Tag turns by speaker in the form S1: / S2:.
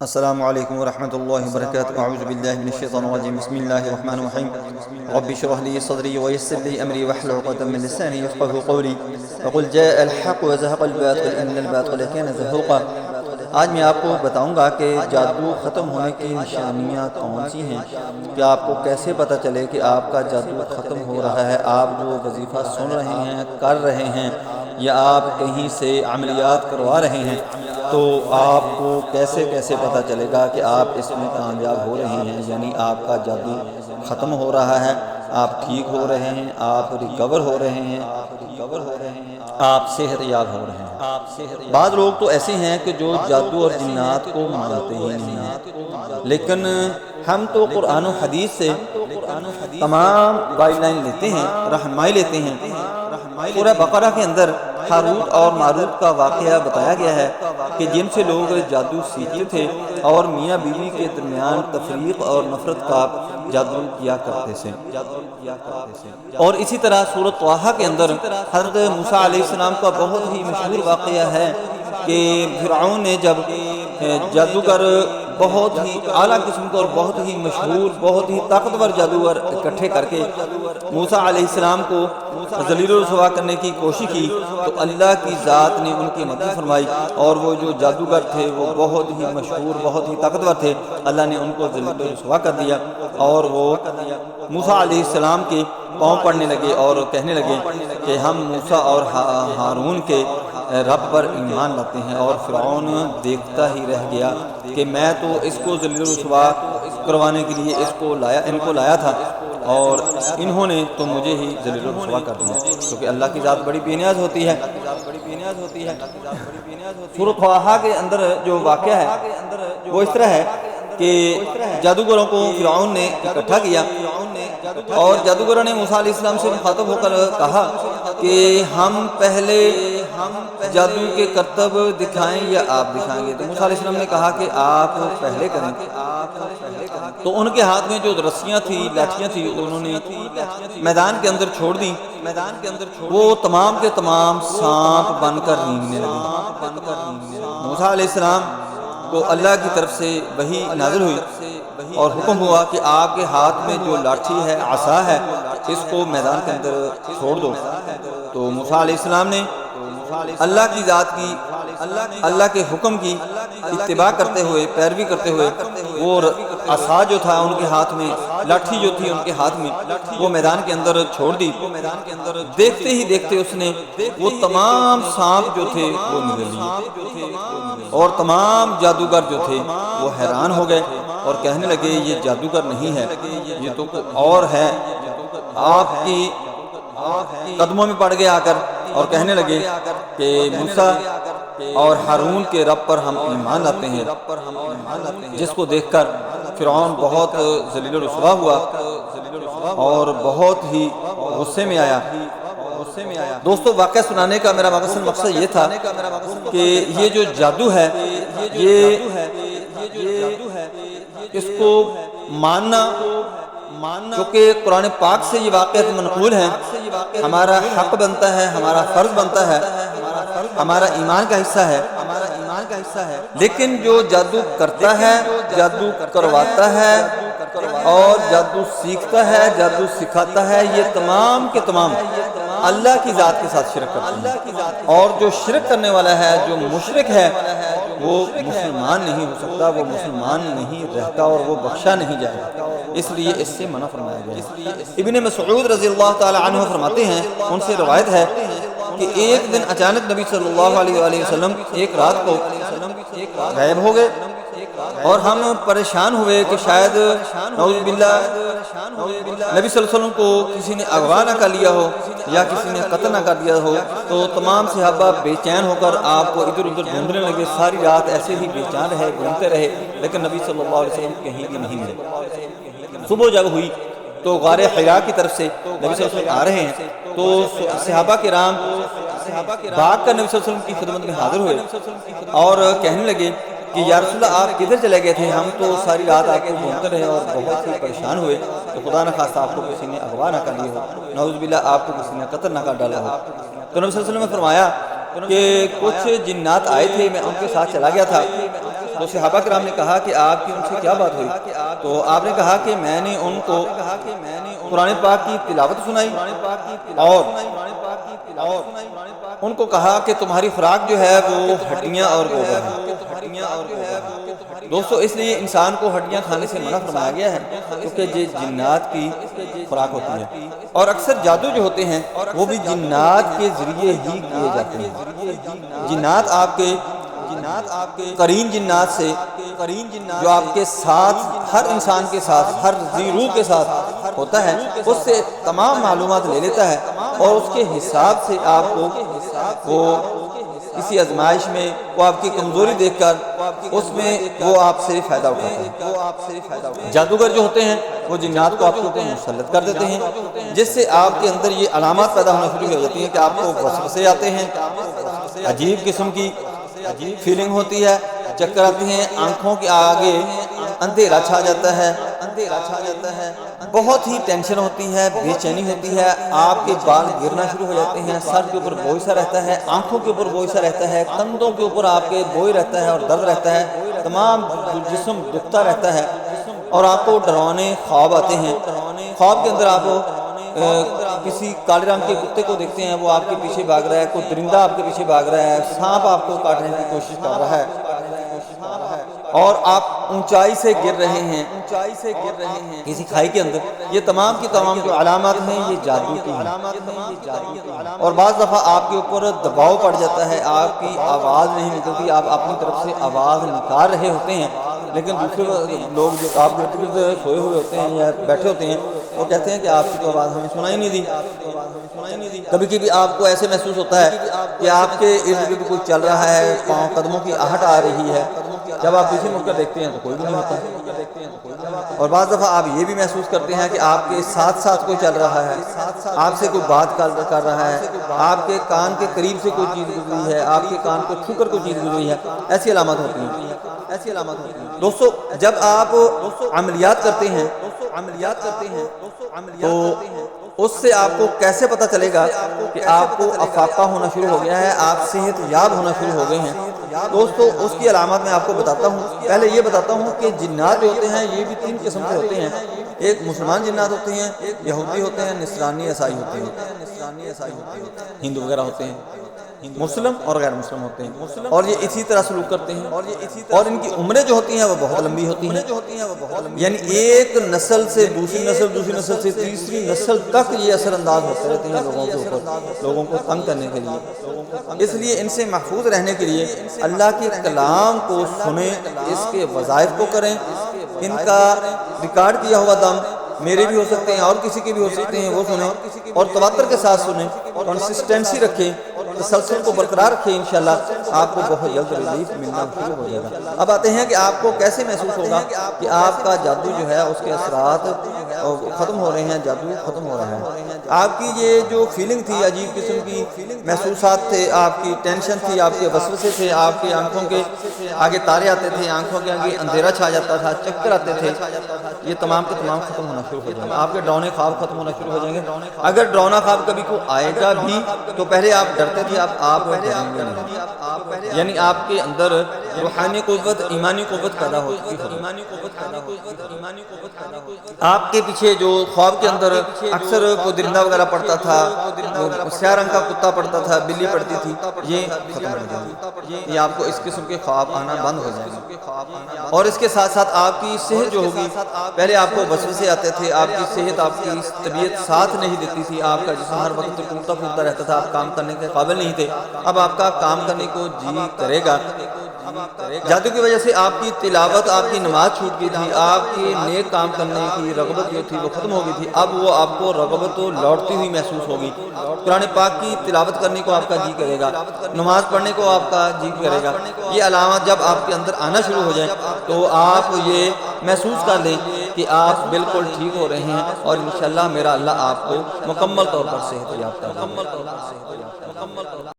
S1: السلام علیکم ورحمۃ اللہ وبرکاتہ اعوذ باللہ من الشیطان الرجیم بسم اللہ الرحمن الرحیم رب اشرح لي صدری ويسر لي امری واحلل عقدۃ من لسانی یفقهوا قولی وقل جاء الحق وزهق الباطل ان الباطل كان زهوقا۔ آج میں آپ کو بتاؤں گا کہ جادو ختم ہونے کی نشانیاں کون سی ہیں، کہ آپ کو کیسے پتہ چلے کہ آپ کا جادو ختم ہو رہا ہے۔ آپ جو وظیفہ سن رہے ہیں، کر رہے ہیں، یا آپ کہیں سے عملیات کروا رہے ہیں، تو آپ کو کیسے پتہ چلے گا کہ آپ اس میں کامیاب ہو رہے ہیں، یعنی آپ کا جادو ختم ہو رہا ہے، آپ ٹھیک ہو رہے ہیں، آپ ریکور ہو رہے ہیں، آپ صحت یاب ہو رہے ہیں۔ بعض لوگ تو ایسے ہیں کہ جو جادو اور جنات کو مانتے ہی نہیں ہیں، لیکن ہم تو قرآن و حدیث سے تمام گائیڈ لائن لیتے ہیں، رہنمائی لیتے ہیں۔ سورہ بقرہ کے اندر ہاروت اور ماروت کا واقعہ بتایا گیا ہے کہ جن سے لوگ جادو سیکھتے تھے اور میاں بیوی کے درمیان تفریق اور نفرت کا جادو کیا کرتے تھے۔ اور اسی طرح سورۃ طٰہٰ کے اندر حضرت موسیٰ علیہ السلام کا بہت ہی مشہور واقعہ ہے کہ فرعون نے جب جادوگر بہت ہی اعلیٰ قسم کے اور بہت ہی مشہور، بہت ہی طاقتور جادوگر اکٹھے کر کے موسیٰ علیہ السلام کو ذلیل و رسوا کرنے کی کوشش کی، تو اللہ کی ذات نے ان کی مدد فرمائی، اور وہ جو جادوگر تھے وہ بہت ہی مشہور، بہت ہی طاقتور تھے، اللہ نے ان کو ذلیل و رسوا کر دیا، اور وہ موسیٰ علیہ السلام کے پاؤں پڑنے لگے اور کہنے لگے کہ ہم موسیٰ اور ہارون کے رب پر ایمان لاتے ہیں۔ اور فرعون دیکھتا ہی رہ گیا کہ میں تو اس کو ذلیل و رسوا کروانے کے لیے ان کو لایا تھا، اور انہوں نے تو مجھے ہی ذلیل و رسوا کر دیا، کیونکہ اللہ کی ذات بڑی بے نیاز ہوتی ہے۔ سورۃ طٰہٰ کے اندر جو واقعہ ہے وہ اس طرح ہے کہ جادوگروں کو فرعون نے اکٹھا کیا، اور جادوگروں نے موسیٰ علیہ السلام سے مخاطب ہو کر کہا کہ ہم پہلے جادو کے کرتب دکھائیں یا آپ دکھائیں گے؟ تو موسیٰ علیہ السلام نے کہا کہ آپ پہلے کریں۔ تو ان کے ہاتھ میں جو رسیاں تھیں، لاٹھیاں تھیں، انہوں نے میدان کے اندر چھوڑ دیں، وہ تمام کے تمام سانپ بن کر رینگنے لگے۔ موسیٰ علیہ السلام کو اللہ کی طرف سے وحی نازل ہوئی اور حکم ہوا کہ آپ کے ہاتھ میں جو لاٹھی ہے، عصا ہے، اس کو میدان کے اندر چھوڑ دو۔ تو موسیٰ علیہ السلام نے اللہ کی ذات کی، اللہ کے حکم کی اتباع کرتے ہوئے، پیروی کرتے ہوئے، وہ عصا جو تھا ان کے ہاتھ میں، لاٹھی جو تھی ان کے ہاتھ میں، وہ میدان کے اندر چھوڑ دی۔ دیکھتے ہی دیکھتے اس نے وہ تمام سانپ جو تھے وہ نگل لیے، اور تمام جادوگر جو تھے وہ حیران ہو گئے اور کہنے لگے یہ جادوگر نہیں ہے، یہ تو کوئی اور ہے۔ آپ کی قدموں میں پڑ گئے آ کر اور کہنے لگے کہ موسیٰ اور ہارون کے رب پر ہم ایمان لاتے ہیں، جس کو دیکھ کر فرعون بہت ذلیل و رسوا ہوا اور بہت ہی غصے میں آیا۔ دوستو، واقعہ سنانے کا میرا مقصد یہ تھا کہ یہ جو جادو ہے، یہ اس کو ماننا، کیونکہ قرآن پاک سے یہ واقعات منقول ہیں، ہمارا حق بنتا ہے، ہمارا فرض بنتا ہے، ہمارا ایمان کا حصہ ہے۔ لیکن جو جادو کرتا ہے، جادو کرواتا ہے اور جادو سیکھتا ہے، جادو سکھاتا ہے، یہ تمام کے تمام اللہ کی ذات کے ساتھ شرک کرتے ہیں، اور جو شرک کرنے والا ہے، جو مشرک ہے، وہ مسلمان نہیں ہو سکتا، وہ مسلمان نہیں رہتا، اور وہ بخشا نہیں جائے گا، اس لیے اس سے منع فرمایا گیا ہے۔ ابن مسعود رضی اللہ تعالی عنہ فرماتے ہیں، ان سے روایت ہے کہ ایک دن اچانک نبی صلی اللہ علیہ وآلہ وسلم ایک رات کو غائب ہو گئے، اور ہم پریشان ہوئے کہ شاید نعوذ باللہ نبی صلی اللہ علیہ وسلم کو کسی نے اغوا نہ کر لیا ہو یا کسی نے قتل نہ کر دیا ہو۔ تو تمام صحابہ بے چین ہو کر آپ کو ادھر ادھر ڈھونڈنے لگے، ساری رات ایسے ہی بے چین رہے، گھومتے رہے، لیکن نبی صلی اللہ علیہ وسلم کہیں بھی نہیں ملے۔ صبح جب ہوئی تو غار حرا کی طرف سے نبی صلی اللہ علیہ وسلم آ رہے ہیں، تو صحابہ کرام بھاگ کر نبی صلی اللہ علیہ وسلم کی خدمت میں حاضر ہوئے اور کہنے لگے کہ یا رسول اللہ، آپ کدھر چلے گئے تھے؟ ہم تو ساری رات آپ کو ڈھونڈتے رہے اور بہت ہی پریشان ہوئے، تو خدا نہ خواستہ آپ کو کسی نے اغوا نہ کر لی ہو، نعوذ باللہ آپ کو کسی نے قتل نہ کر ڈالا ہو۔ تو نبی صلی اللہ علیہ وسلم نے فرمایا کہ کچھ جنات آئے تھے، میں ان کے ساتھ چلا گیا تھا، تو صحابہ کرام نے کہا کہ آپ کی ان سے کیا بات ہوئی؟ تو آپ نے کہا کہ میں نے ان کو قرآن پاک کی تلاوت سنائی اور ان کو کہا کہ تمہاری خوراک جو ہے وہ ہڈیاں اور گوبر ہے۔ دوستو اس لیے انسان کو ہڈیاں کھانے سے منع فرمایا گیا ہے کیونکہ یہ جنات کی خوراک ہوتی ہے، اور اکثر جادو جو ہوتے ہیں وہ بھی جنات کے ذریعے ہی کیے جاتے ہیں۔ جنات آپ کے قرین جنات سے، جو آپ کے ساتھ ہر انسان کے ساتھ، ہر ذی روح کے ساتھ ہوتا ہے، اس سے تمام معلومات لے لیتا ہے اور اس کے حساب سے آپ کو وہ کسی آزمائش میں وہ آپ کی کمزوری دیکھ کر اس میں وہ آپ سے فائدہ اٹھاتا ہے۔ جادوگر جو ہوتے ہیں وہ جنات کو آپ کے اوپر مسلط کر دیتے ہیں، جس سے آپ کے اندر یہ علامات پیدا ہونا شروع ہو جاتی ہیں کہ آپ کو وسوسے آتے ہیں، عجیب قسم کی فیلنگ ہوتی ہے، چکر آتی ہیں، آنکھوں کے آگے اندھیرا چھا جاتا ہے، بہت ہی ٹینشن ہوتی ہے، بے چینی ہوتی ہے، آپ کے بال گرنا شروع ہو جاتے ہیں، سر کے اوپر بوجھ سا رہتا ہے، آنکھوں کے اوپر بوجھ سا رہتا ہے، کندھوں کے اوپر آپ کے بوجھ رہتا ہے اور درد رہتا ہے، تمام جسم دکھتا رہتا ہے، اور آپ کو ڈرانے خواب آتے ہیں۔ خواب کے اندر آپ کسی کالے رنگ کے کتے کو دیکھتے ہیں، وہ آپ کے پیچھے بھاگ رہا ہے، کوئی درندہ آپ کے پیچھے بھاگ رہا ہے، سانپ آپ کو کاٹنے کی کوشش کر رہا ہے، اور آپ اونچائی سے گر رہے ہیں کسی کھائی کے اندر۔ یہ تمام کی تمام جو علامات ہیں یہ جادو کی ہیں، اور بعض دفعہ آپ کے اوپر دباؤ پڑ جاتا ہے، آپ کی آواز نہیں نکلتی، آپ اپنی طرف سے آواز نکال رہے ہوتے ہیں، لیکن دوسرے لوگ جو آپ کے ارد گرد سوئے ہوئے ہوتے ہیں یا بیٹھے ہوتے ہیں وہ کہتے ہیں کہ آپ کی تو آواز ہمیں سنائی نہیں دی۔ کبھی کبھی آپ کو ایسے محسوس ہوتا ہے کہ آپ کے ارد گرد کوئی چل رہا ہے، پاؤں قدموں کی آہٹ آ رہی ہے، جب آپ پیچھے مڑ کر دیکھتے ہیں تو کوئی بھی نہیں ہوتا، اور بعض دفعہ آپ یہ بھی محسوس کرتے ہیں کہ آپ کے ساتھ ساتھ کوئی چل رہا ہے، آپ سے کوئی بات کر رہا ہے، آپ کے کان کے قریب سے کوئی چیز گزری ہے، آپ کے کان کو چھو کر کوئی چیز گزری ہے، ایسی علامات ہوتی ہیں۔ دوستو جب آپ عملیات کرتے ہیں تو اس سے آپ کو کیسے پتہ چلے گا کہ آپ کو افاقہ ہونا شروع ہو گیا ہے، آپ صحت یاب ہونا شروع ہو گئے ہیں؟ دوستو اس کی علامات میں آپ کو بتاتا ہوں۔ پہلے یہ بتاتا ہوں کہ جنات جو ہوتے ہیں یہ بھی 3 قسم کے ہوتے ہیں، ایک مسلمان جنات ہوتے ہیں، یہودی ہوتے ہیں، نصرانی عیسائی ہوتے ہیں، ہندو وغیرہ ہوتے ہیں، مسلم اور غیر مسلم ہوتے ہیں، اور یہ اسی طرح سلوک کرتے ہیں، اور ان کی عمریں جو ہوتی ہیں وہ بہت لمبی ہوتی ہیں، یعنی ایک نسل سے دوسری نسل سے تیسری نسل تک یہ اثر انداز ہوتے رہتے ہیں لوگوں کے اوپر، لوگوں کو تنگ کرنے کے لیے۔ اس لیے ان سے محفوظ رہنے کے لیے اللہ کے کلام کو سنیں، اس کے وظائف کو کریں، ان کا ریکارڈ کیا ہوا دم میرے بھی ہو سکتے ہیں اور کسی کے بھی ہو سکتے ہیں، وہ سنیں اور تواتر کے ساتھ سنیں، کنسسٹنسی رکھیں، تسلسل کو برقرار رکھیں، انشاءاللہ آپ کو بہت جلد ریلیف ملنا شروع ہو جائے گا۔ اب آتے ہیں کہ آپ کو کیسے محسوس ہوگا کہ آپ کا جادو جو ہے اس کے اثرات ختم ہو رہے ہیں، جادو ختم ہو رہا ہے۔ آپ کی یہ جو فیلنگ تھی، عجیب قسم کی محسوسات تھے، آپ کی ٹینشن تھی، آپ کے وسوسے تھے، آپ کی آنکھوں کے آگے تارے آتے تھے، آنکھوں کے آگے اندھیرا چھا جاتا تھا، چکر آتے تھے، یہ تمام کے تمام ختم ہونا شروع ہو جائیں گے۔ آپ کے ڈراؤنے خواب ختم ہونا شروع ہو جائیں گے۔ اگر ڈراؤنا خواب کبھی کو آئے گا بھی تو پہلے آپ ڈرتے تھے، اب آپ ڈریں گے نہیں، یعنی آپ کے اندر روحانی قوت، ایمانی قوت پیدا ہو چکی ہے۔ آپ کے پیچھے جو خواب کے اندر اکثر کوئی درندہ وغیرہ پڑتا تھا، سیاہ رنگ کا کتا پڑتا تھا، بلی پڑتی تھی، یہ ختم ہو جائیں گے، یہ آپ کو اس قسم کے خواب آنا بند ہو جائیں گے۔ اور اس کے ساتھ ساتھ آپ کی صحت جو ہوگی، پہلے آپ کو وسوسے آتے تھے، آپ کی صحت، آپ کی طبیعت ساتھ نہیں دیتی تھی، آپ کا جسم ہر وقت ٹوٹتا پھوٹتا رہتا تھا، آپ کام کرنے کے قابل نہیں تھے، اب آپ کا کام کرنے کو جی کرے گا۔ جادو کی وجہ سے آپ کی تلاوت، آپ کی نماز چھوٹ گئی تھی، آپ کی نیک کام کرنے کی رغبت جو تھی وہ ختم ہو گئی تھی، اب وہ آپ کو رغبت لوٹتی ہوئی محسوس ہوگی۔ قرآن پاک کی تلاوت کرنے کو آپ کا جی کرے گا، نماز پڑھنے کو آپ کا جی کرے گا۔ یہ علامات جب آپ کے اندر آنا شروع ہو جائیں تو آپ یہ محسوس کر لیں کہ آپ بالکل ٹھیک ہو رہے ہیں، اور انشاءاللہ میرا اللہ آپ کو مکمل طور پر صحت یاب کر دے گا۔